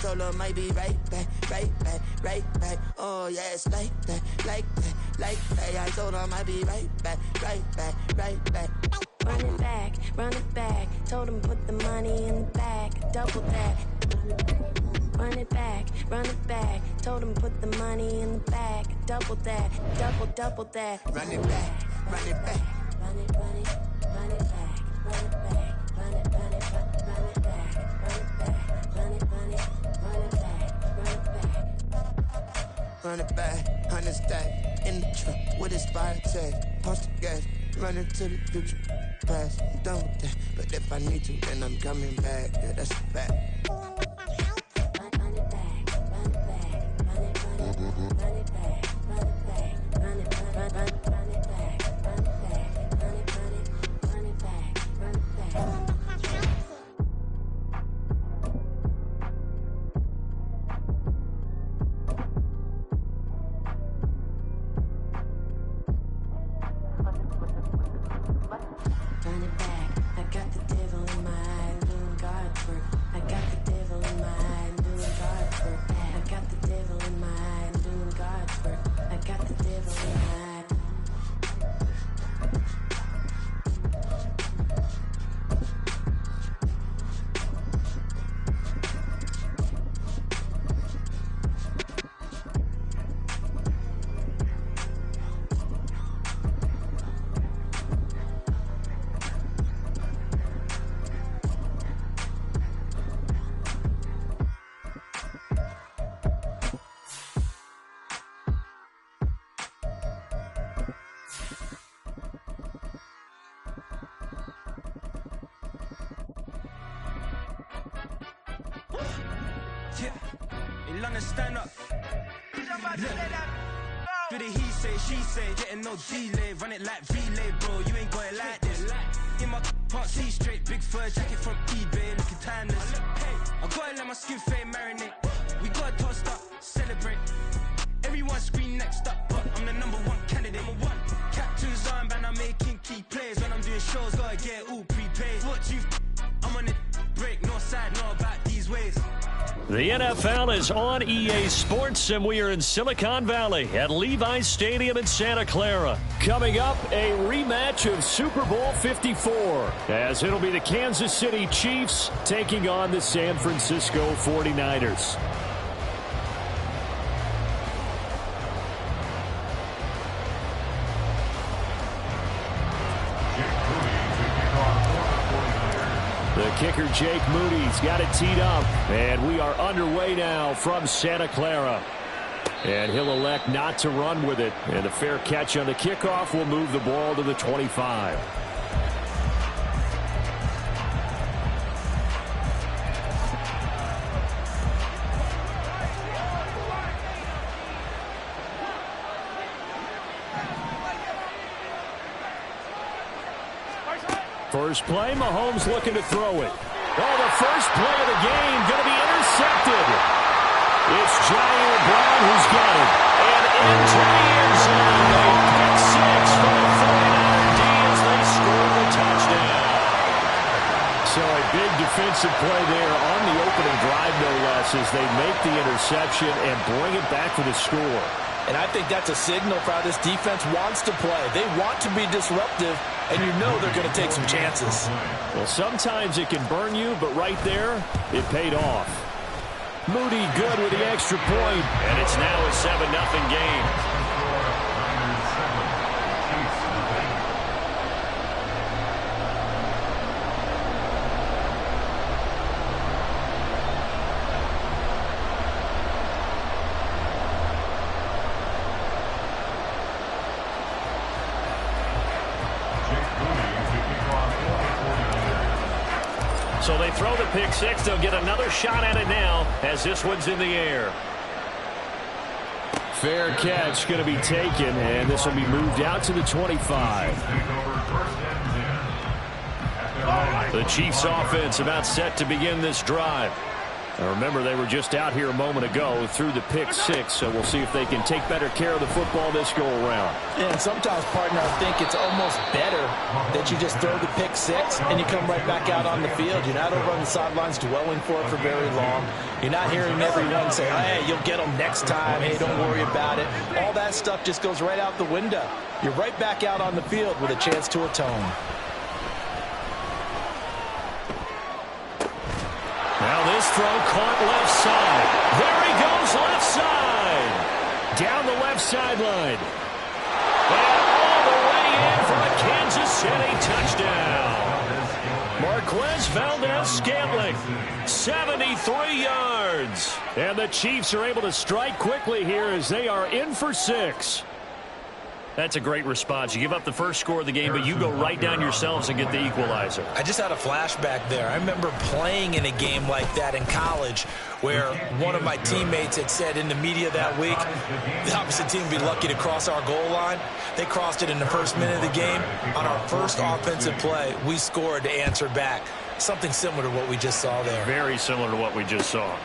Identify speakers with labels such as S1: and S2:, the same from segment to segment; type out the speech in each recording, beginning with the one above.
S1: told her might be right back, right back, right back. Oh yeah, it's like that, like that, like that. I told her might be right back, right back, right back.
S2: Run it back, told him put the money in the bag, double that. Run it back, told him put the money in the bag, double that, double that.
S1: Run it back, run it back.
S2: Run it back, run it back, run it back, run it back, run it back, run it back.
S1: Run it back, 100 stack in the truck with his fire tag. Punch the gas, running to the future. Past, I'm done with that. But if I need to, then I'm coming back. Yeah, that's a fact.
S3: Stand up. Do the he say, she say, getting no delay. Run it like relay, bro. You ain't got it like this. In my can't see straight. Big fur jacket from eBay, looking timeless. I gotta let my skin fade marinate. We gotta toast up, celebrate. Everyone scream next up, but I'm the #1 candidate. Captain's armband, I'm making key plays. When I'm doing shows, gotta get it all prepaid. What you I'm on it break, no side, no about these ways.
S4: The NFL is on EA Sports, and we are in Silicon Valley at Levi's Stadium in Santa Clara. Coming up, a rematch of Super Bowl 54, as it'll be the Kansas City Chiefs taking on the San Francisco 49ers. The kicker, Jake Moody's got it teed up, and we are underway now from Santa Clara. And he'll elect not to run with it, and a fair catch on the kickoff will move the ball to the 25. First play, Mahomes looking to throw it. Oh, the first play of the game going to be intercepted. It's Jair Brown who's got it. And in Jair's zone, a pick six for the 49er D as they score the touchdown. So a big defensive play there on the opening drive, no less, as they make the interception and bring it back for the score.
S5: And I think that's a signal for how this defense wants to play. They want to be disruptive, and you know they're going to take some chances.
S4: Well, sometimes it can burn you, but right there, it paid off. Moody good with the extra point, and it's now a 7-0 game. So they throw the pick six. They'll get another shot at it now as this one's in the air. Fair catch going to be taken, and this will be moved out to the 25. The Chiefs offense about set to begin this drive. Now remember, they were just out here a moment ago through the pick six, so we'll see if they can take better care of the football this go-around.
S5: Yeah, and sometimes, partner, I think it's almost better that you just throw the pick six and you come right back out on the field. You're not over on the sidelines dwelling for it for very long. You're not hearing everyone say, hey, you'll get them next time. Hey, don't worry about it. All that stuff just goes right out the window. You're right back out on the field with a chance to atone.
S4: Now this throw caught left side. There he goes left side. Down the left sideline. And all the way in for a Kansas City touchdown. Marquez Valdez-Scantling, 73 yards. And the Chiefs are able to strike quickly here as they are in for 6. That's a great response. You give up the first score of the game, but you go right down yourselves and get the equalizer.
S5: I just had a flashback there. I remember playing in a game like that in college where one of my teammates had said in the media that week, the opposite team would be lucky to cross our goal line. They crossed it in the first minute of the game. On our first offensive play, we scored to answer back. Something similar to what we just saw there.
S4: Very similar to what we just saw.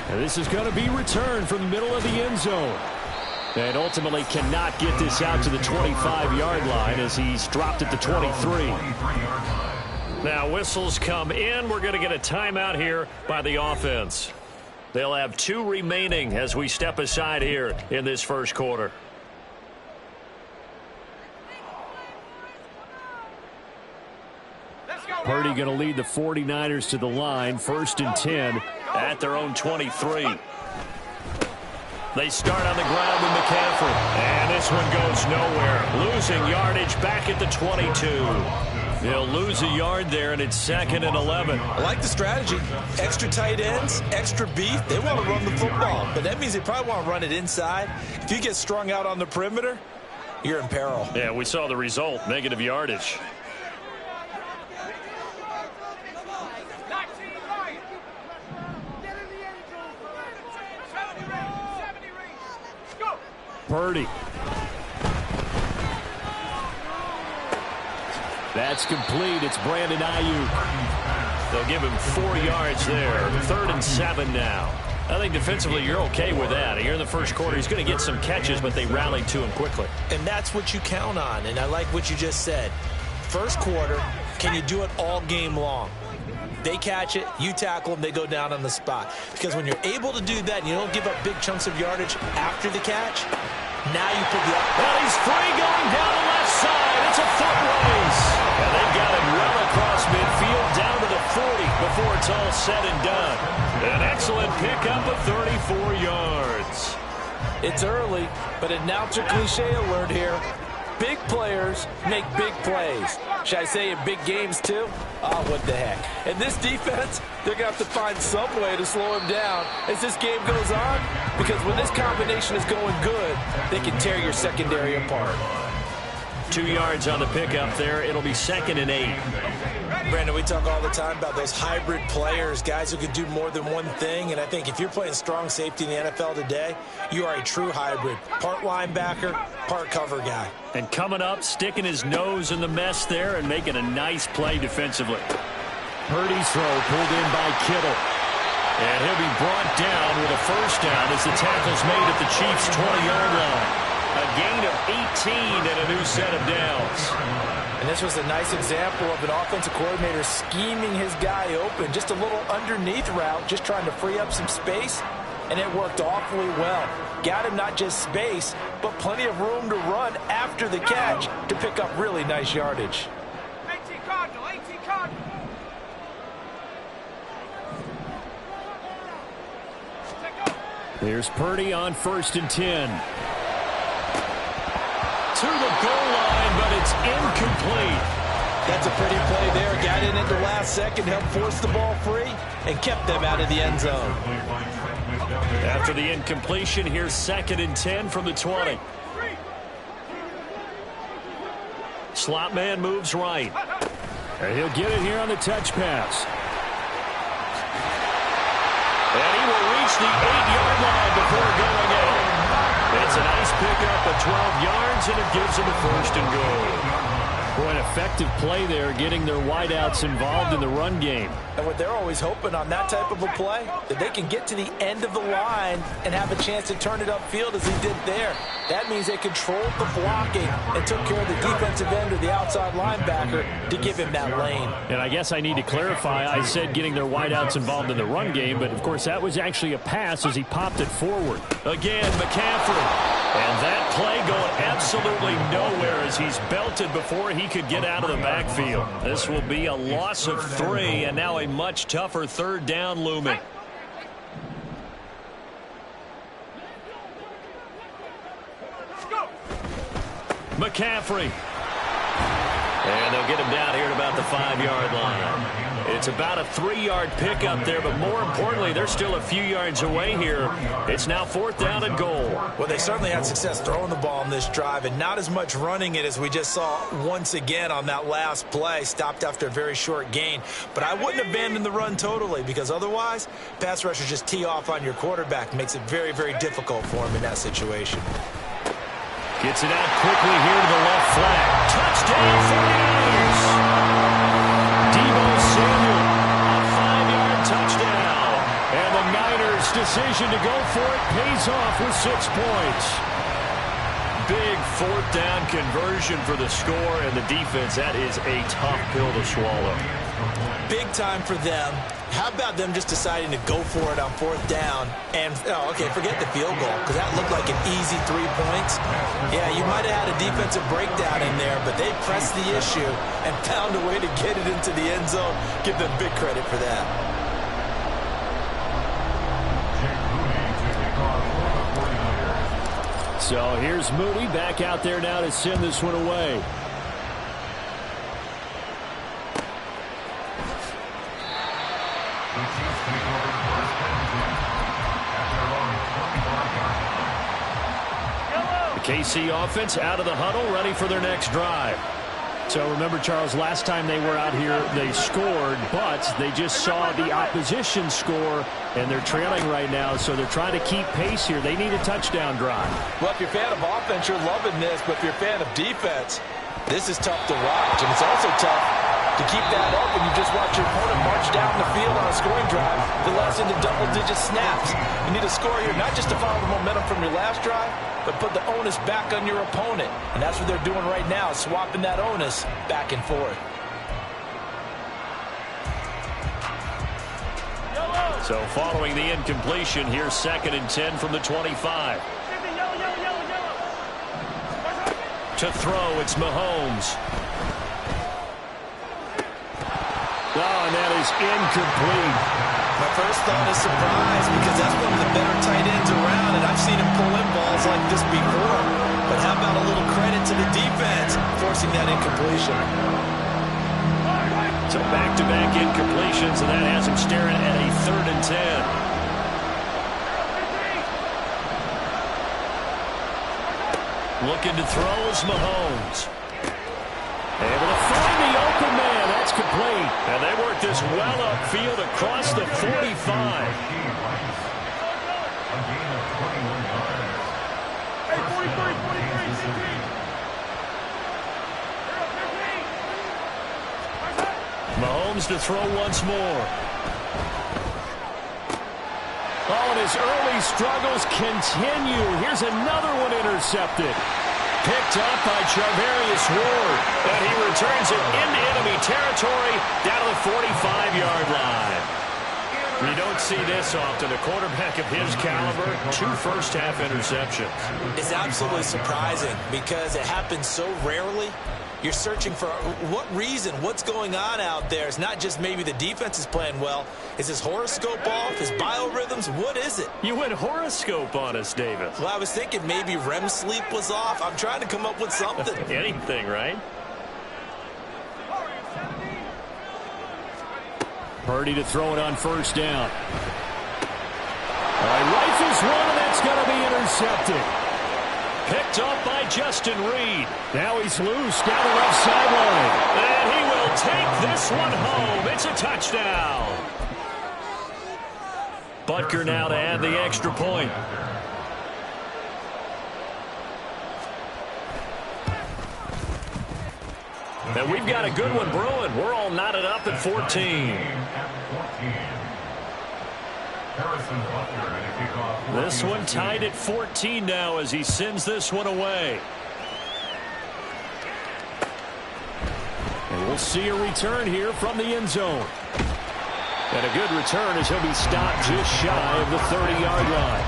S4: And this is going to be returned from the middle of the end zone. And ultimately cannot get this out to the 25-yard line as he's dropped at the 23. Now whistles come in. We're going to get a timeout here by the offense. They'll have 2 remaining as we step aside here in this first quarter. Purdy going to lead the 49ers to the line. 1st and 10 at their own 23. They start on the ground with McCaffrey. And this one goes nowhere. Losing yardage back at the 22. They'll lose a yard there, and it's 2nd and 11.
S5: I like the strategy. Extra tight ends, extra beef. They want to run the football, but that means they probably want to run it inside. If you get strung out on the perimeter, you're in peril.
S4: Yeah, we saw the result, negative yardage. Purdy. That's complete. It's Brandon Ayuk. They'll give him 4 yards there. 3rd and 7 now. I think defensively you're okay with that. Here in the first quarter, he's going to get some catches, but they rallied to him quickly.
S5: And that's what you count on, and I like what you just said. First quarter, can you do it all game long? They catch it, you tackle them, they go down on the spot. Because when you're able to do that and you don't give up big chunks of yardage after the catch, now you put the...
S4: Well, he's free going down the left side. It's a foot race. And they've got him well across midfield down to the 40 before it's all said and done. An excellent pickup of 34 yards.
S5: It's early, but announcer cliche alert here. Big players make big plays. Should I say in big games, too? Oh, what the heck. And this defense, they're going to have to find some way to slow him down as this game goes on, because when this combination is going good, they can tear your secondary apart.
S4: 2 yards on the pickup there. It'll be 2nd and 8.
S5: Brandon, we talk all the time about those hybrid players, guys who can do more than one thing, and I think if you're playing strong safety in the NFL today, you are a true hybrid. Part linebacker, part cover guy.
S4: And coming up, sticking his nose in the mess there and making a nice play defensively. Purdy's throw pulled in by Kittle. And he'll be brought down with a first down as the tackle's made at the Chiefs' 20-yard line. A gain of 18 and a new set of downs.
S5: And this was a nice example of an offensive coordinator scheming his guy open. Just a little underneath route, just trying to free up some space, and it worked awfully well. Got him not just space, but plenty of room to run after the catch to pick up really nice yardage.
S3: 18 Cardinal, 18 Cardinal.
S4: There's Purdy on 1st and 10. To the goal line, but it's incomplete.
S5: That's a pretty play there. Got in at the last second, helped force the ball free, and kept them out of the end zone.
S4: After the incompletion, here's 2nd and 10 from the 20. Slot man moves right. And he'll get it here on the touch pass. And he will reach the 8-yard line before going out. It's a nice pickup of 12 yards, and it gives him a 1st and goal. Boy, an effective play there, getting their wideouts involved in the run game.
S5: And what they're always hoping on that type of a play, that they can get to the end of the line and have a chance to turn it upfield as he did there. That means they controlled the blocking and took care of the defensive end or the outside linebacker to give him that lane.
S4: And I guess I need to clarify, I said getting their wideouts involved in the run game, but of course that was actually a pass as he popped it forward. Again, McCaffrey. And that play going absolutely nowhere as he's belted before he could get out of the backfield. This will be a loss of 3, and now a much tougher third down looming. McCaffrey. And they'll get him down here at about the 5-yard line. It's about a 3-yard pickup there, but more importantly, they're still a few yards away here. It's now 4th down and goal.
S5: Well, they certainly had success throwing the ball in this drive and not as much running it as we just saw once again on that last play. Stopped after a very short gain. But I wouldn't abandon the run totally because otherwise, pass rushers just tee off on your quarterback. Makes it very, very difficult for him in that situation.
S4: Gets it out quickly here to the left flat. Touchdown 49ers. Deebo Samuel, a 5-yard touchdown. And the Niners' decision to go for it pays off with 6 points. Big 4th down conversion for the score, and the defense, that is a tough pill to swallow.
S5: Big time for them. How about them just deciding to go for it on 4th down and, okay, forget the field goal because that looked like an easy 3 points. Yeah, you might have had a defensive breakdown in there, but they pressed the issue and found a way to get it into the end zone. Give them big credit for that.
S4: So here's Moody back out there now to send this one away. The KC offense out of the huddle, ready for their next drive. So remember, Charles, last time they were out here, they scored, but they just saw the opposition score, and they're trailing right now, so they're trying to keep pace here. They need a touchdown drive.
S5: Well, if you're a fan of offense, you're loving this, but if you're a fan of defense, this is tough to watch, and it's also tough to keep that up when you just watch your opponent march down the field on a scoring drive that lasts into double-digit snaps. You need a score here, not just to follow the momentum from your last drive, but put the onus back on your opponent. And that's what they're doing right now, swapping that onus back and forth.
S4: So following the incompletion, here's 2nd and 10 from the 25. To throw, it's Mahomes. Oh, and that is incomplete.
S5: My first thought is surprise because that's one of the better tight ends around, and I've seen him pull in balls like this before. But how about a little credit to the defense forcing that incompletion?
S4: So back-to-back incompletions, and that has him staring at a 3rd and 10. Looking to throw is Mahomes. Able to find the open man. That's complete. And they work this well upfield across the 45. Mahomes to throw once more. Oh, and his early struggles continue. Here's another one intercepted. Picked up by Charvarius Ward. And he returns it into enemy territory down to the 45-yard line. You don't see this often. A quarterback of his caliber, 2 first-half interceptions.
S5: It's absolutely surprising because it happens so rarely. You're searching for what reason, what's going on out there. It's not just maybe the defense is playing well. Is his horoscope off? His biorhythms? What is it?
S4: You went horoscope on us, David.
S5: Well, I was thinking maybe REM sleep was off. I'm trying to come up with something.
S4: Anything, right? Purdy to throw it on 1st down. All right, rifles one, and that's going to be intercepted. Picked up by Justin Reed. Now he's loose down the left sideline. And he will take this one home. It's a touchdown. Butker now to add the extra point. And we've got a good one brewing. We're all knotted up at 14. This one tied at 14 now as he sends this one away. And we'll see a return here from the end zone. And a good return as he'll be stopped just shy of the 30-yard line.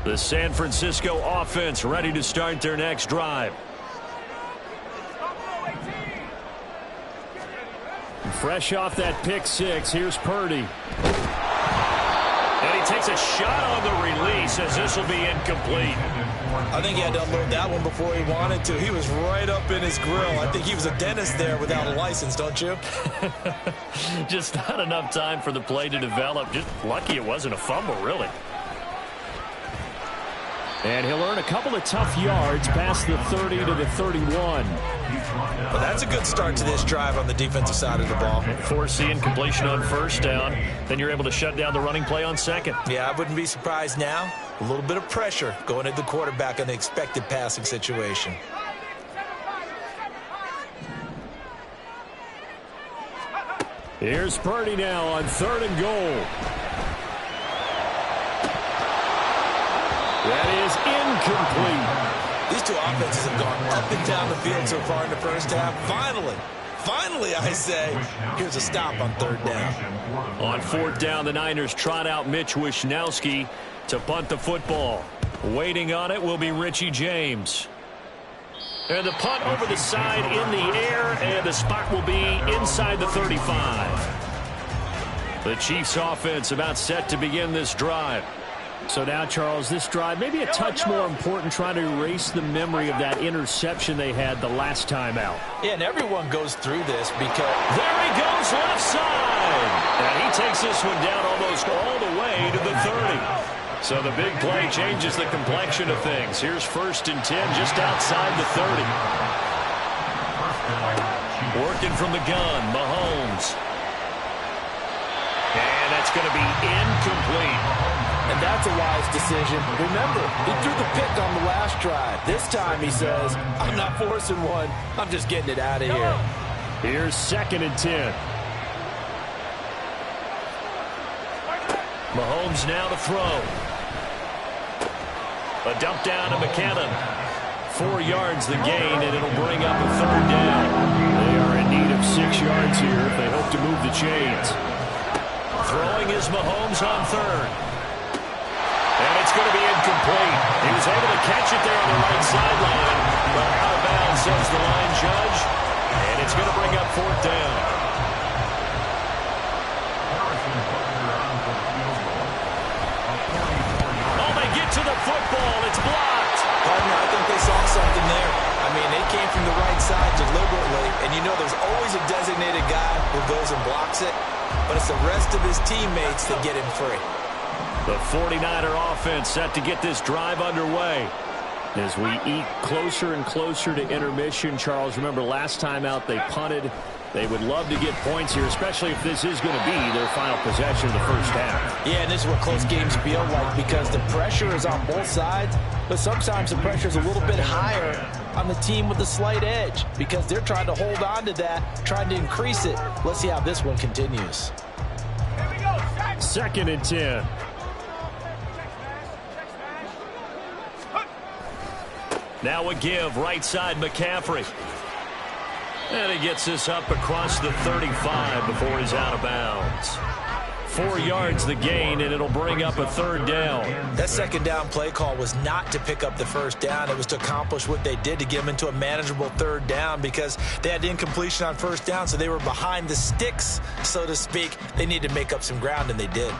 S4: The San Francisco offense ready to start their next drive. Fresh off that pick six, here's Purdy. And he takes a shot on the release as this will be incomplete.
S5: I think he had to unload that one before he wanted to. He was right up in his grill. I think he was a dentist there without a license, don't you?
S4: Just not enough time for the play to develop. Just lucky it wasn't a fumble, really. And he'll earn a couple of tough yards past the 30 to the 31.
S5: Well, that's a good start to this drive on the defensive side of the ball.
S4: Force the incompletion on first down. Then you're able to shut down the running play on second.
S5: Yeah, I wouldn't be surprised now. A little bit of pressure going at the quarterback in the expected passing situation.
S4: Here's Purdy now on 3rd and goal. That is incomplete.
S5: These two offenses have gone up and down the field so far in the first half. Finally, I say, here's a stop on 3rd down.
S4: On 4th down, the Niners trot out Mitch Wishnowsky to punt the football. Waiting on it will be Richie James. And the punt over the side in the air, and the spot will be inside the 35. The Chiefs offense about set to begin this drive.
S6: So now, Charles, this drive maybe a touch more important, trying to erase the memory of that interception they had the last time out.
S5: Yeah, and everyone goes through this because...
S4: There he goes, left side! And he takes this one down almost all the way to the 30. So the big play changes the complexion of things. Here's 1st and 10 just outside the 30. Working from the gun, Mahomes. And that's going to be incomplete.
S5: And that's a wise decision. Remember, he threw the pick on the last drive. This time he says, I'm not forcing one. I'm just getting it out of here.
S4: Here's 2nd and 10. Mahomes now to throw. A dump down to McKinnon. 4 yards the gain, and it'll bring up a 3rd down. They are in need of 6 yards here if they hope to move the chains. Throwing is Mahomes on 3rd. And it's going to be incomplete. He was able to catch it there on the right sideline, but out of bounds, says the line judge. And it's going to bring up 4th down. Oh, they get to the football. It's blocked.
S5: Partner, I think they saw something there. I mean, they came from the right side deliberately, and you know there's always a designated guy who goes and blocks it, but it's the rest of his teammates that get him free.
S4: The 49er offense set to get this drive underway.
S6: As we eat closer and closer to intermission, Charles, remember last time out they punted. They would love to get points here, especially if this is going to be their final possession of the first half.
S5: Yeah, and this is what close games feel like because the pressure is on both sides, but sometimes the pressure is a little bit higher on the team with the slight edge because they're trying to hold on to that, trying to increase it. Let's see how this one continues.
S4: 2nd and 10. Now a give, right side McCaffrey. And he gets this up across the 35 before he's out of bounds. 4 yards the gain, and it'll bring up a 3rd down.
S5: That 2nd down play call was not to pick up the 1st down. It was to accomplish what they did to get them into a manageable 3rd down because they had incompletion on 1st down, so they were behind the sticks, so to speak. They needed to make up some ground, and they did.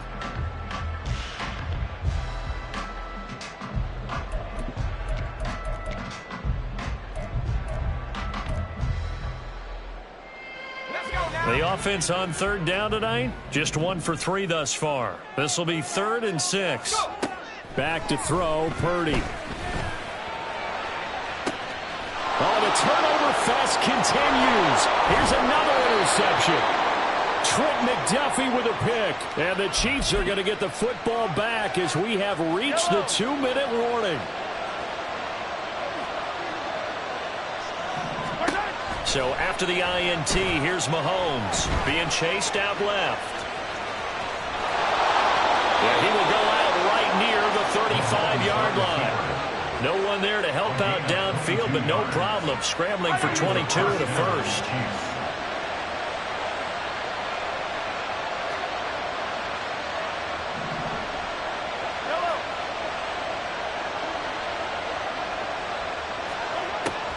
S4: The offense on 3rd down tonight, just 1 for 3 thus far. This will be 3rd and 6.
S6: Back to throw, Purdy. Oh, the turnover fest continues. Here's another interception. Trent McDuffie with a pick. And the Chiefs are going to get the football back as we have reached the 2-minute warning. So after the INT, here's Mahomes being chased out left. Yeah, he will go out right near the 35-yard line. No one there to help out downfield, but no problem. Scrambling for 22 and a first.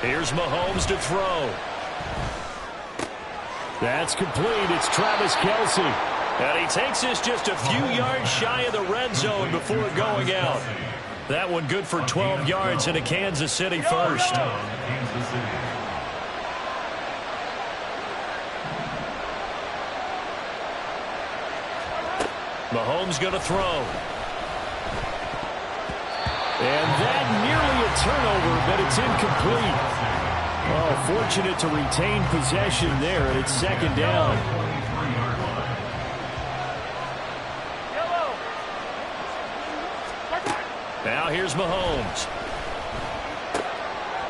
S6: Here's Mahomes to throw. That's complete. It's Travis Kelce. And he takes this just a few yards shy of the red zone before going out. That one good for 12 yards and a Kansas City first. Mahomes going to throw. And that nearly a turnover, but it's incomplete. Oh, fortunate to retain possession there, and it's second down. Now here's Mahomes.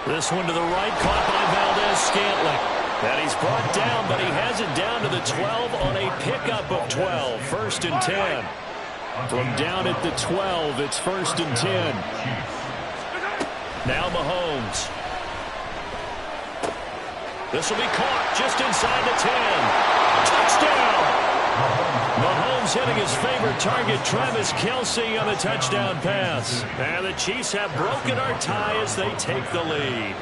S6: This one to the right, caught by Valdez-Scantling. And he's brought down, but he has it down to the 12 on a pickup of 12. First and 10. From down at the 12, it's first and 10. Now Mahomes. This will be caught just inside the 10. Touchdown! Mahomes hitting his favorite target, Travis Kelce, on the touchdown pass. And the Chiefs have broken our tie as they take the lead.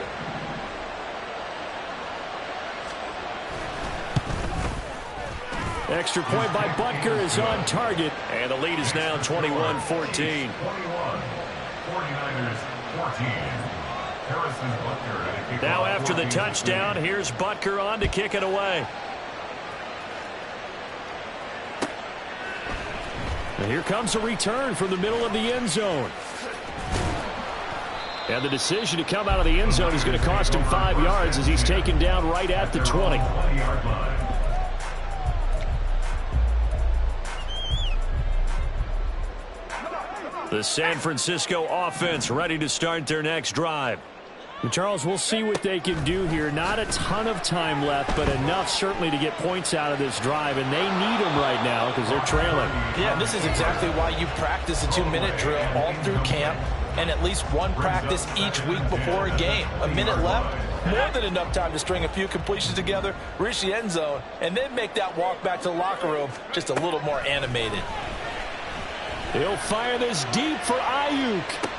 S6: Extra point by Butker is on target, and the lead is now 21-14.
S7: 49ers 14.
S6: Now after the touchdown, here's Butker on to kick it away. And here comes a return from the middle of the end zone. And the decision to come out of the end zone is going to cost him 5 yards as he's taken down right at the 20. The San Francisco offense ready to start their next drive.
S4: And Charles, we'll see what they can do here. Not a ton of time left, but enough certainly to get points out of this drive, and they need them right now because they're trailing.
S5: Yeah, this is exactly why you practice a 2-minute drill all through camp and at least one practice each week before a game. A minute left, more than enough time to string a few completions together, reach the end zone, and then make that walk back to the locker room just a little more animated.
S6: He'll fire this deep for Ayuk.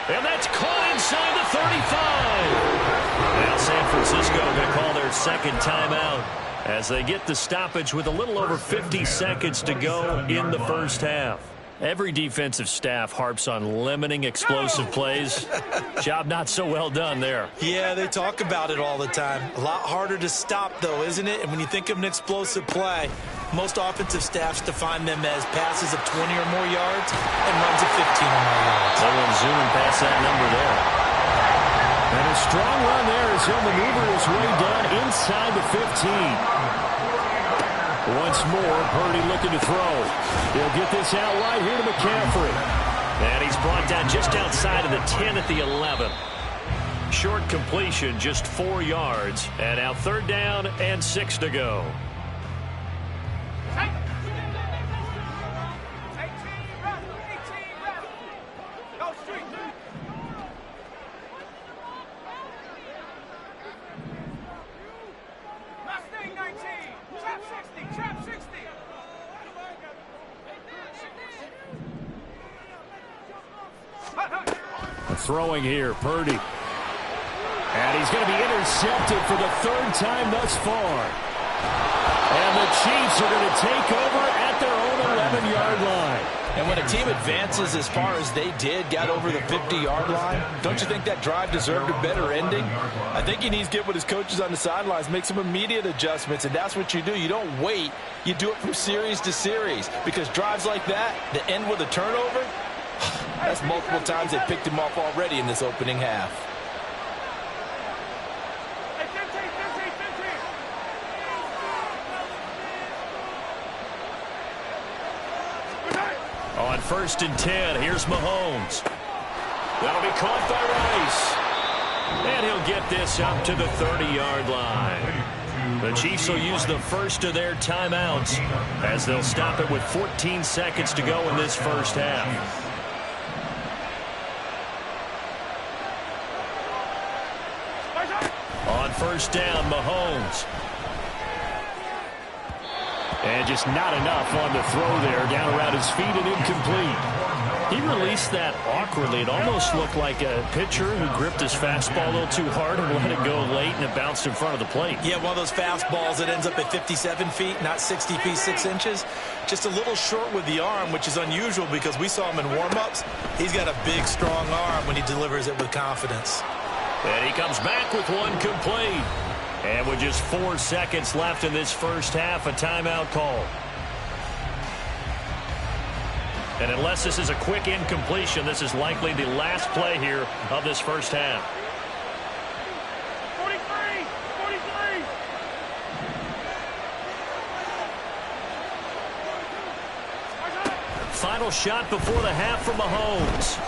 S6: And that's caught inside the 35. Now San Francisco going to call their second timeout as they get the stoppage with a little over 50 seconds to go in the first half. Every defensive staff harps on limiting explosive plays. Job not so well done there.
S5: Yeah, they talk about it all the time. A lot harder to stop, though, isn't it? And when you think of an explosive play, most offensive staffs define them as passes of 20 or more yards and runs of 15 or more yards.
S6: Someone zooming past that number there.
S4: And a strong run there as he'll maneuver his way down inside the 15. Once more, Purdy looking to throw. He'll get this out right here to McCaffrey.
S6: And he's brought down just outside of the 10 at the 11. Short completion, just 4 yards. And now third down and 6 to go.
S4: Throwing here, Purdy. And he's going to be intercepted for the third time thus far. And the Chiefs are going to take over at their own 11-yard line.
S5: And when a team advances as far as they did, got over the 50-yard line, don't you think that drive deserved a better ending? I think he needs to get with his coaches on the sidelines, make some immediate adjustments, and that's what you do. You don't wait. You do it from series to series, because drives like that end with a turnover, that's multiple times they picked him off already in this opening half.
S6: 1st and 10. Here's Mahomes. That'll be caught by Rice. And he'll get this up to the 30-yard line. The Chiefs will use the first of their timeouts as they'll stop it with 14 seconds to go in this first half. On 1st down, Mahomes. And just not enough on the throw there, down around his feet and incomplete. He released that awkwardly. It almost looked like a pitcher who gripped his fastball a little too hard and let it go late, and it bounced in front of the plate.
S5: Yeah, one of those fastballs that ends up at 57 feet, not 60 feet, 6 inches. Just a little short with the arm, which is unusual because we saw him in warm-ups. He's got a big, strong arm when he delivers it with confidence.
S6: And he comes back with one complete. And with just 4 seconds left in this first half, a timeout call. And unless this is a quick incompletion, this is likely the last play here of this first half.
S3: 43!
S6: Final shot before the half from Mahomes.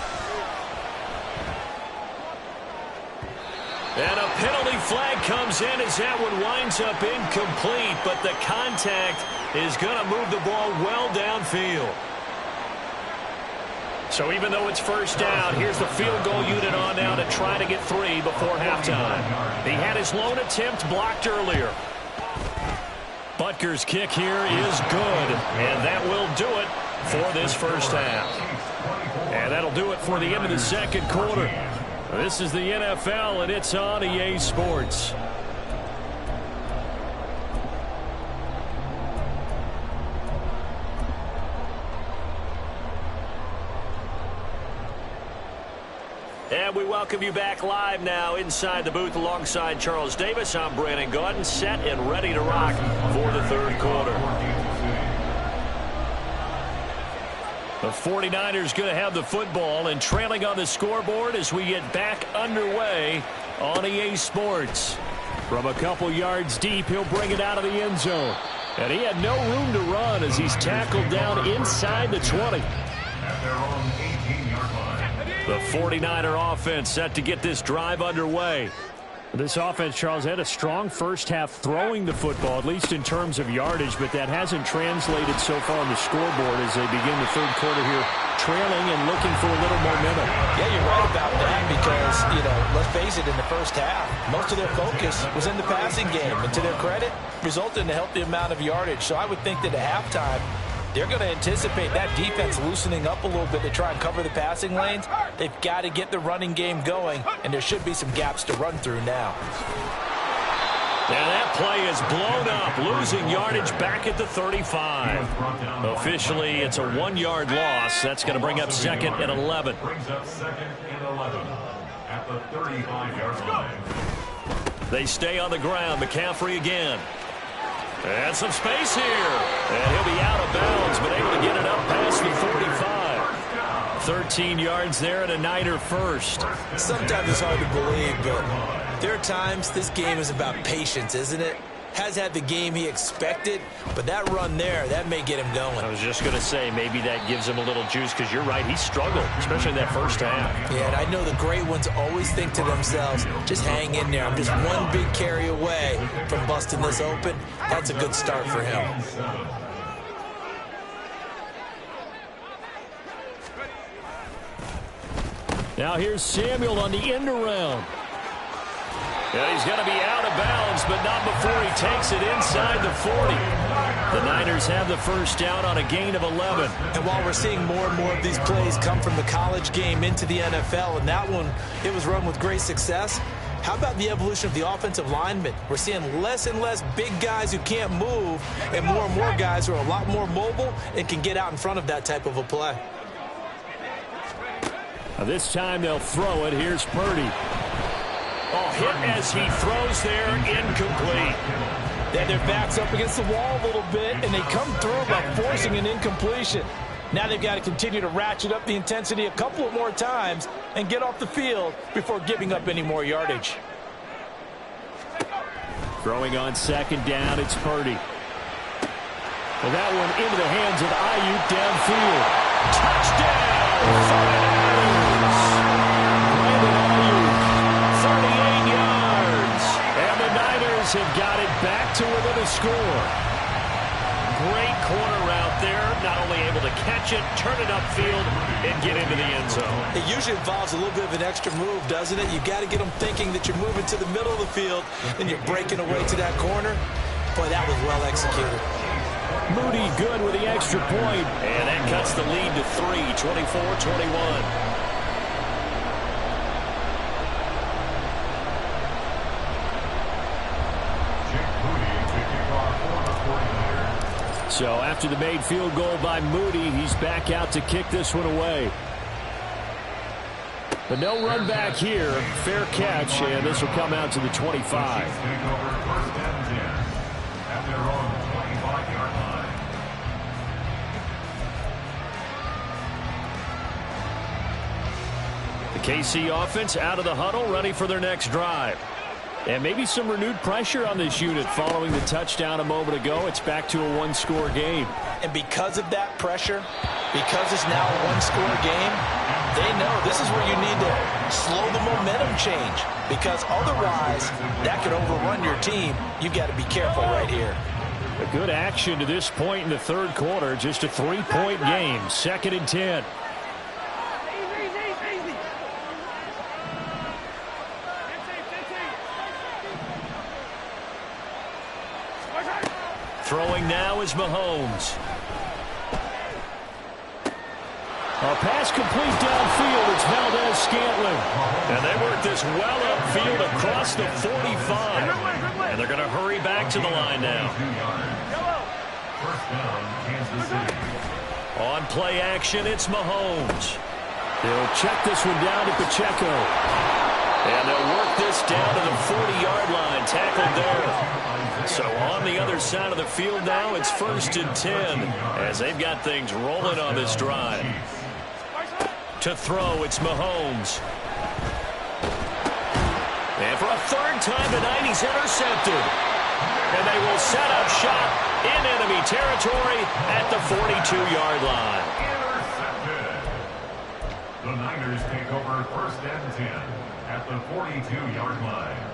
S6: And a penalty flag comes in as that one winds up incomplete, but the contact is going to move the ball well downfield. So even though it's first down, here's the field goal unit on now to try to get 3 before halftime. He had his lone attempt blocked earlier. Butker's kick here is good, and that will do it for this first half. And that'll do it for the end of the second quarter. This is the NFL, and it's on EA Sports. And we welcome you back live now inside the booth alongside Charles Davis. I'm Brandon Gaudin, set and ready to rock for the third quarter. The 49ers going to have the football and trailing on the scoreboard as we get back underway on EA Sports. From a couple yards deep, he'll bring it out of the end zone. And he had no room to run as he's tackled down inside the 20.
S7: At their own 18-yard line.
S6: The 49er offense set to get this drive underway.
S4: This offense, Charles, had a strong first half throwing the football, at least in terms of yardage, but that hasn't translated so far on the scoreboard as they begin the third quarter here, trailing and looking for a little momentum.
S5: Yeah, you're right about that because, let's face it, in the first half, most of their focus was in the passing game. And to their credit, resulted in a healthy amount of yardage. So I would think that at halftime, they're going to anticipate that defense loosening up a little bit to try and cover the passing lanes. They've got to get the running game going, and there should be some gaps to run through now.
S6: And that play is blown up, losing yardage back at the 35. Officially, it's a 1-yard loss. That's going to bring up 2nd and 11.
S7: Brings up 2nd and 11 at the 35-yard line.
S6: They stay on the ground. McCaffrey again. And some space here. And he'll be out of bounds, but able to get it up past the 45. 13 yards there and a Niner first.
S5: Sometimes it's hard to believe, but there are times this game is about patience, isn't it? Has had the game he expected, but that run there, that may get him going.
S6: I was just going to say, maybe that gives him a little juice, because you're right, he struggled, especially in that first half.
S5: Yeah, and I know the great ones always think to themselves, just hang in there. I'm just one big carry away from busting this open. That's a good start for him.
S4: Now here's Samuel on the end around.
S6: Yeah, he's going to be out of bounds, but not before he takes it inside the 40. The Niners have the first down on a gain of 11.
S5: And while we're seeing more and more of these plays come from the college game into the NFL, and that one, it was run with great success, how about the evolution of the offensive linemen? We're seeing less and less big guys who can't move, and more guys who are a lot more mobile and can get out in front of that type of a play.
S4: Now this time they'll throw it. Here's Purdy.
S6: Oh, hit as he throws there, incomplete.
S5: Then their back's up against the wall a little bit, and they come through by forcing an incompletion. Now they've got to continue to ratchet up the intensity a couple of more times and get off the field before giving up any more yardage.
S4: Throwing on 2nd down, it's Purdy. Well, that one into the hands of Ayuk downfield.
S6: Touchdown, 38 yards. And the Niners have got it back to within a score. Great corner route there. Not only able to catch it, turn it upfield, and get into the end zone.
S5: It usually involves a little bit of an extra move, doesn't it? You've got to get them thinking that you're moving to the middle of the field, and you're breaking away to that corner. Boy, that was well executed.
S6: Moody good with the extra point. And that cuts the lead to 3, 24-21. So after the made field goal by Moody, he's back out to kick this one away. But no run back here. Fair catch, and this will come out to the 25. The KC offense out of the huddle, ready for their next drive. And maybe some renewed pressure on this unit following the touchdown a moment ago. It's back to a one-score game.
S5: And because of that pressure, because it's now a one-score game, they know this is where you need to slow the momentum change. Because otherwise, that could overrun your team. You've got to be careful right here.
S6: A good action to this point in the third quarter. Just a 3-point game. 2nd and 10. Throwing now is Mahomes. A pass complete downfield. It's Valdez-Scantling. And they work this well upfield across the 45. And they're going to hurry back to the line now. On play action, it's Mahomes. They'll check this one down to Pacheco. And they'll work this down to the 40-yard line. Tackled there. So on the other side of the field now, it's 1st and 10 as they've got things rolling on this drive. To throw, it's Mahomes. And for a third time tonight, he's intercepted. And they will set up shop in enemy territory at the 42-yard line.
S7: Intercepted. The Niners take over 1st and 10 at the 42-yard line.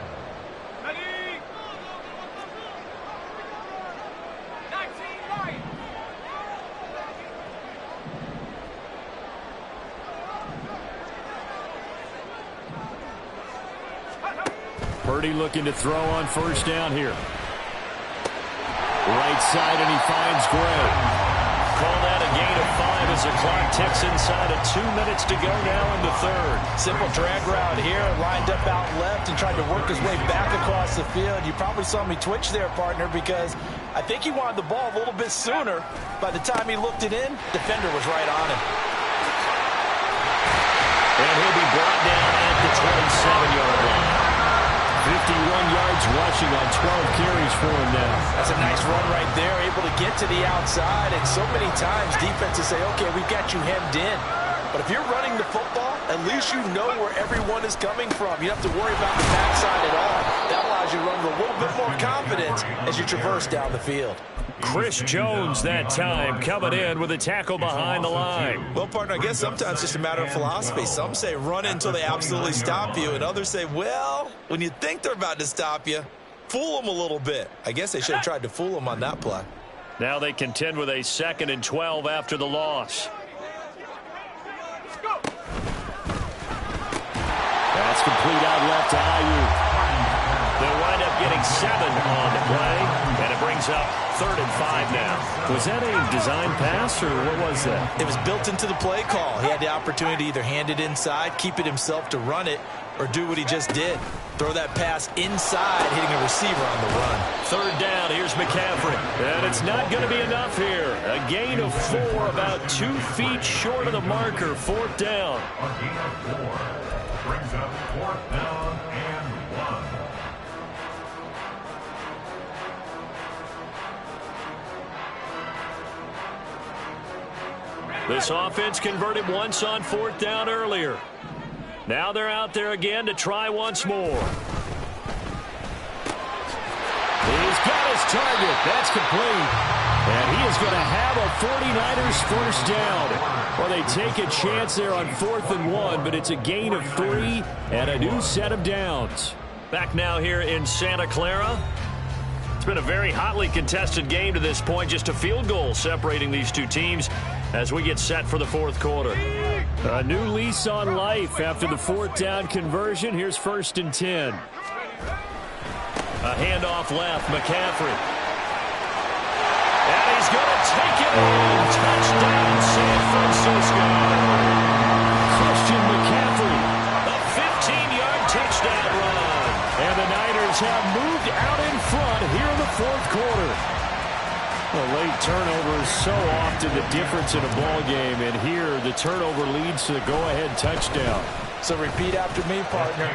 S6: Purdy looking to throw on 1st down here. Right side, and he finds Gray. Call that a gain of 5 as the clock ticks inside of 2 minutes to go now in the third.
S5: Simple drag route here, lined up out left and tried to work his way back across the field. You probably saw me twitch there, partner, because I think he wanted the ball a little bit sooner. By the time he looked it in, defender was right on him.
S6: And he'll be brought down at the 27-yard line. 51 yards rushing on 12 carries for him now.
S5: That's a nice run right there, able to get to the outside. And so many times defenses say, okay, we've got you hemmed in. But if you're running the football, at least you know where everyone is coming from. You don't have to worry about the backside at all. That allows you to run with a little bit more confidence as you traverse down the field.
S6: Chris Jones that time coming in with a tackle behind the line.
S5: Well, partner, I guess sometimes it's just a matter of philosophy. Some say run until they absolutely stop you, and others say, well, when you think they're about to stop you, fool them a little bit. I guess they should have tried to fool them on that play.
S6: Now they contend with a 2nd and 12 after the loss. That's complete out left to Ayuk. They'll wind up getting 7 on the play, and it brings up 3rd and 5 now. Was that a design pass, or what was that?
S5: It was built into the play call. He had the opportunity to either hand it inside, keep it himself to run it, or do what he just did. Throw that pass inside, hitting a receiver on the run. 3rd down, here's McCaffrey. And it's not going to be enough here. A gain of 4, about 2 feet short of the marker. 4th down.
S7: A gain of 4 brings up 4th down and 1.
S6: This offense converted once on 4th down earlier. Now they're out there again to try once more. He's got his target. That's complete.
S4: And he is going to have a 49ers first down. Well, they take a chance there on 4th and 1, but it's a gain of 3 and a new set of downs.
S6: Back now here in Santa Clara. It's been a very hotly contested game to this point. Just a field goal separating these two teams as we get set for the fourth quarter.
S4: A new lease on life after the 4th down conversion. Here's 1st and 10.
S6: A handoff left, McCaffrey. And he's going to take it in. Touchdown, San Francisco.
S4: Christian McCaffrey.
S6: A 15-yard touchdown run.
S4: And the Niners have moved out in front here in the fourth quarter. A late turnover is so often the difference in a ball game, and here the turnover leads to the go-ahead touchdown.
S5: So repeat after me, partner.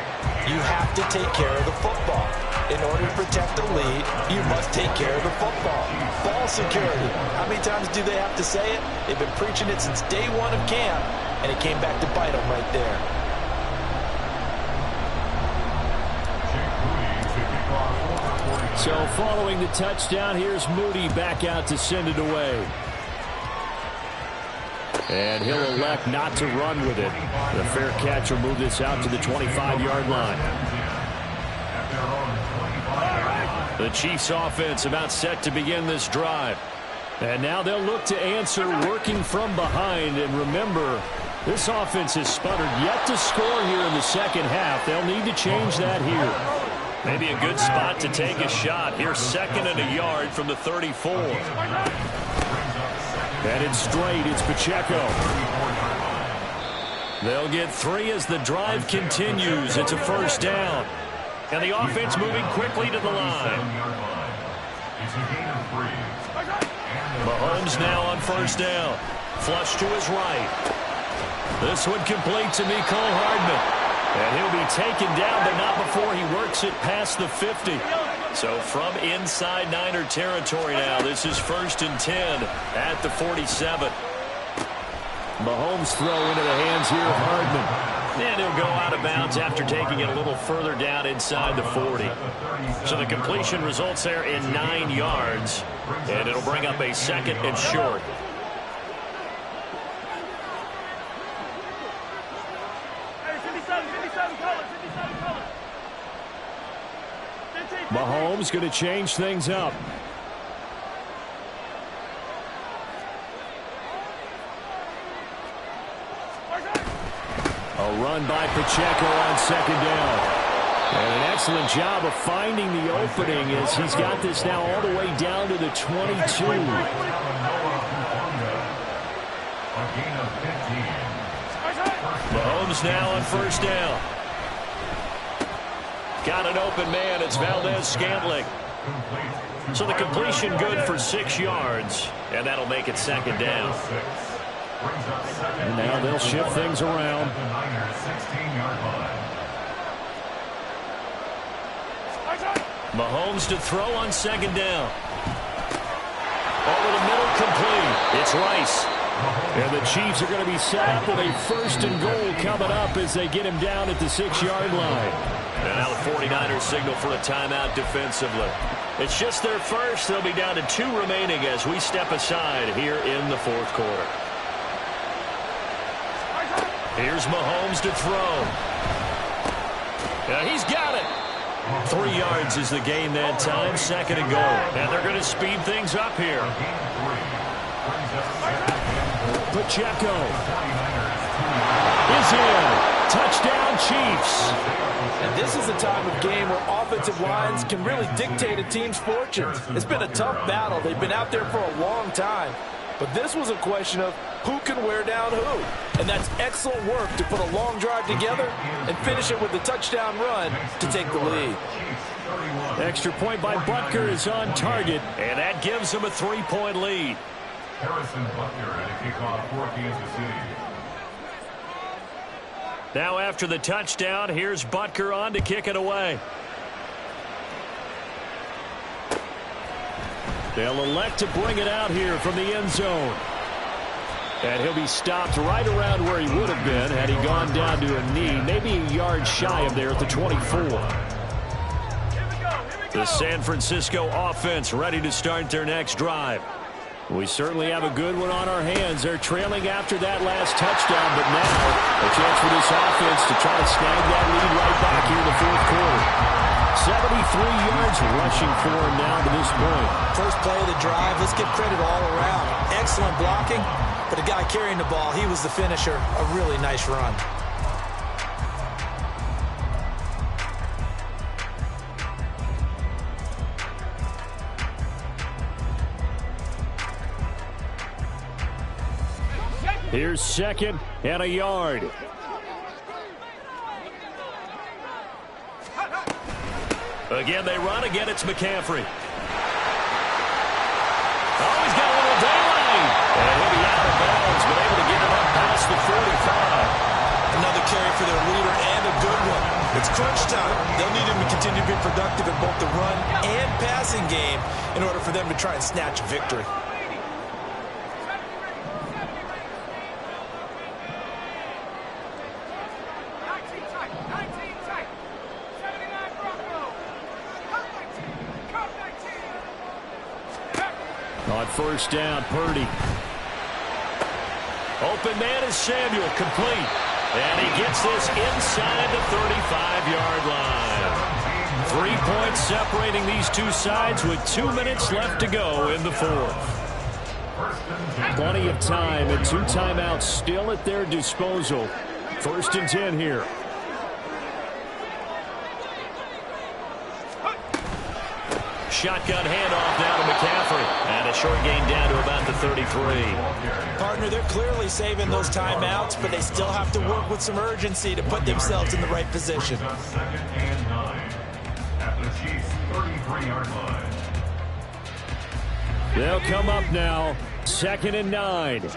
S5: You have to take care of the football. In order to protect the lead, you must take care of the football. Ball security. How many times do they have to say it? They've been preaching it since day one of camp, and it came back to bite them right there.
S4: So following the touchdown, here's Moody back out to send it away. And he'll elect not to run with it. The fair catch will move this out to the 25-yard line.
S6: The Chiefs offense about set to begin this drive.
S4: And now they'll look to answer working from behind. And remember, this offense has sputtered yet to score here in the second half. They'll need to change that here.
S6: Maybe a good spot to take a shot. Here's 2nd and a yard from the 34.
S4: And it's straight. It's Pacheco.
S6: They'll get 3 as the drive continues. It's a first down. And the offense moving quickly to the line. Mahomes now on first down. Flush to his right. This one complete to Mecole Hardman. And he'll be taken down, but not before he works it past the 50. So from inside Niner territory now, this is 1st and 10 at the 47.
S4: Mahomes throw into the hands here of Hardman.
S6: And he'll go out of bounds after taking it a little further down inside the 40. So the completion results there in 9 yards. And it'll bring up a 2nd and short.
S4: Mahomes going to change things up. A run by Pacheco on 2nd down. And an excellent job of finding the opening as he's got this now all the way down to the 22.
S6: Mahomes now on first down. Got an open man. It's Valdez-Scantling. So the completion good for 6 yards. And that'll make it 2nd down.
S4: And now they'll shift things around.
S6: Mahomes to throw on 2nd down. Over the middle, complete. It's Rice.
S4: And the Chiefs are going to be set up with a 1st and goal coming up as they get him down at the 6-yard line.
S6: And now the 49ers signal for a timeout defensively. It's just their first. They'll be down to 2 remaining as we step aside here in the fourth quarter. Here's Mahomes to throw. Yeah, he's got it. 3 yards is the gain that time. 2nd and goal. And they're going to speed things up here.
S4: Pacheco is in. Touchdown, Chiefs.
S5: And this is a time of game where offensive lines can really dictate a team's fortunes. It's been a tough battle. They've been out there for a long time. But this was a question of who can wear down who. And that's excellent work to put a long drive together and finish it with a touchdown run to take the lead.
S4: Extra point by Butker is on target.
S6: And that gives them a 3-point lead.
S7: Harrison Butker at a kickoff for Kansas City.
S6: Now after the touchdown, here's Butker on to kick it away.
S4: They'll elect to bring it out here from the end zone. And he'll be stopped right around where he would have been had he gone down to a knee, maybe a yard shy of there at the 24.
S6: The San Francisco offense ready to start their next drive.
S4: We certainly have a good one on our hands. They're trailing after that last touchdown, but now a chance for this offense to try to snag that lead right back here in the fourth quarter. 73 yards rushing for him now to this point.
S5: First play of the drive, let's give credit all around. Excellent blocking, but the guy carrying the ball, he was the finisher. A really nice run.
S4: Here's second and a yard.
S6: Again, they run. Again, it's McCaffrey. Oh, he's got a little daylight. And he'll be out of bounds, but able to get it up past the 45.
S5: Another carry for their leader and a good one. It's crunch time. They'll need him to continue to be productive in both the run and passing game in order for them to try and snatch a victory.
S4: On first down, Purdy.
S6: Open man is Samuel, complete. And he gets this inside the 35-yard line. 3 points separating these two sides with 2 minutes left to go in the fourth.
S4: Plenty of time and 2 timeouts still at their disposal. 1st and 10 here.
S6: Shotgun handoff down to McCaffrey. And a short gain down to about the 33.
S5: Partner, they're clearly saving those timeouts, but they still have to work with some urgency to put themselves in the right position.
S7: 2nd and 9 at the Chiefs' 33-yard line.
S4: They'll come up now. 2nd and 9.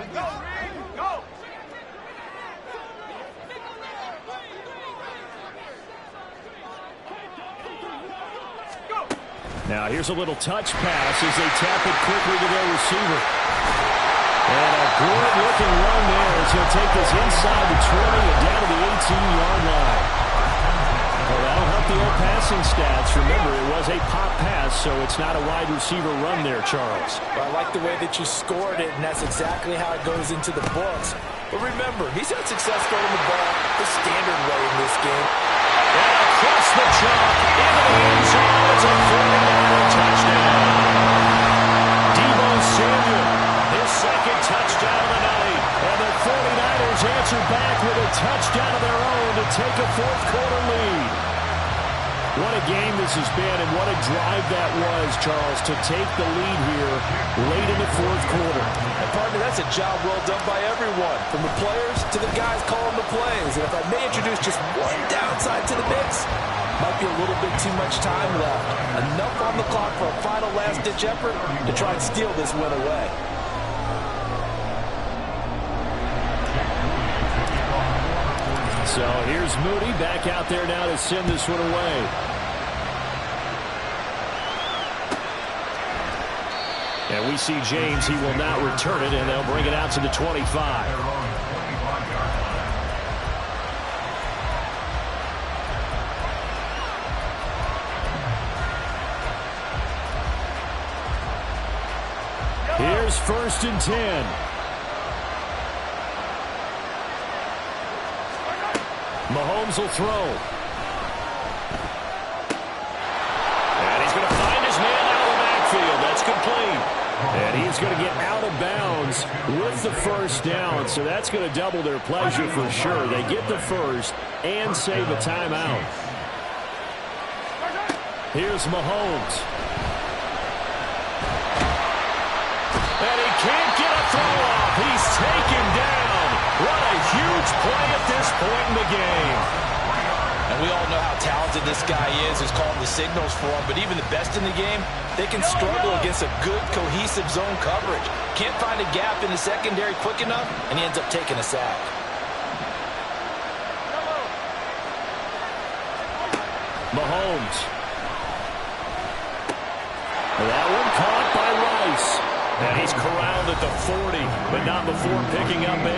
S4: Now here's a little touch pass as they tap it quickly to their receiver. And a good-looking run there as he'll take this inside the 20 and down to the 18-yard line. Well, that'll help the old passing stats. Remember, it was a pop pass, so it's not a wide receiver run there, Charles.
S5: Well, I like the way that you scored it, and that's exactly how it goes into the books. But remember, he's had success throwing the ball the standard way in this game.
S6: And across the chalk into the end zone. It's a 49-yard touchdown. Deebo Samuel, his second touchdown of the night. And the 49ers answer back with a touchdown of their own to take a fourth quarter lead. What a game this has been, and what a drive that was, Charles, to take the lead here late in the fourth quarter.
S5: And partner, that's a job well done by everyone, from the players to the guys calling the plays. And if I may introduce just one downside to the mix, might be a little bit too much time left. Enough on the clock for a final last-ditch effort to try and steal this win away.
S4: So here's Moody back out there now to send this one away. And we see James, he will not return it, and they'll bring it out to the 25. Here's 1st and 10. Mahomes will throw. And he's going to find his man out of the backfield. That's complete. And he's going to get out of bounds with the first down. So that's going to double their pleasure for sure. They get the first and save a timeout. Here's Mahomes. And he can't get a throw off. He's taken down. What a huge play at this point in the game.
S5: And we all know how talented this guy is, who's calling the signals for him. But even the best in the game, they can struggle against a good, cohesive zone coverage. Can't find a gap in the secondary quick enough, and he ends up taking a sack.
S4: Mahomes. That one caught by Rice.
S6: And he's corralled at the 40, but not before picking up 8.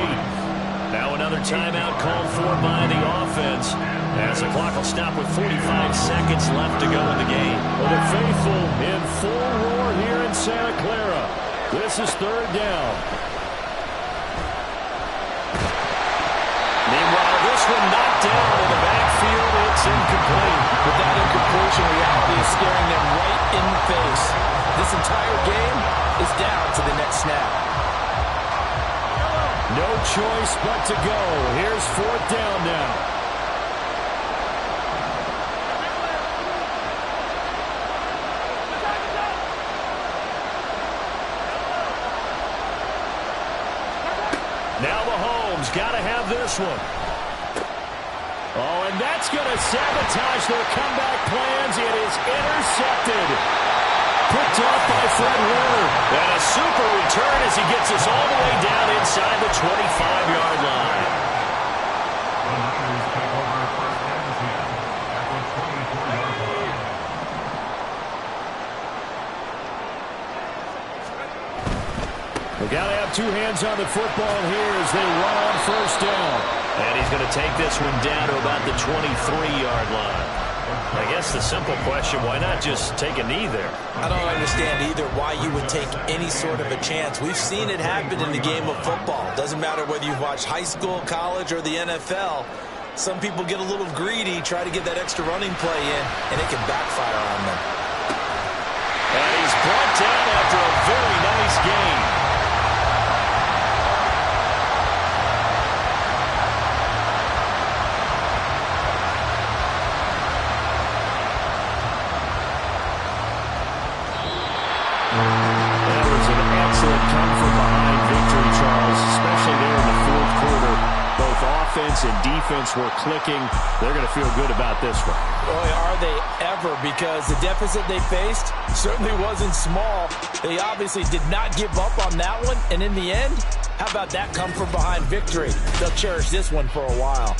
S6: Now another timeout called for by the offense, as the clock will stop with 45 seconds left to go in the game.
S4: Well, the faithful in full roar here in Santa Clara. This is third down. Meanwhile, this one knocked down in the backfield. It's incomplete.
S5: With that incompletion, reality is staring them right in the face. This entire game is down to the next snap.
S4: No choice but to go. Here's fourth down now. Now Mahomes got to have this one. Oh, and that's going to sabotage their comeback plans. It is intercepted. Picked off by Fred Warner. And a super return as he gets us all the way down inside the 25-yard line.
S7: The Niners take over first and 10 at the 24-yard line.
S4: They got to have two hands on the football here as they run on first down.
S6: And he's going to take this one down to about the 23-yard line. I guess the simple question, why not just take a knee there?
S5: I don't understand either why you would take any sort of a chance. We've seen it happen in the game of football. Doesn't matter whether you've watched high school, college, or the NFL. Some people get a little greedy, try to get that extra running play in, and it can backfire on them.
S4: And he's brought down after a very nice game. That was an excellent come-from-behind victory, Charles, especially there in the fourth quarter. Both offense and defense were clicking. They're going to feel good about this one.
S5: Boy, are they ever, because the deficit they faced certainly wasn't small. They obviously did not give up on that one, and in the end, how about that come-from-behind victory? They'll cherish this one for a while.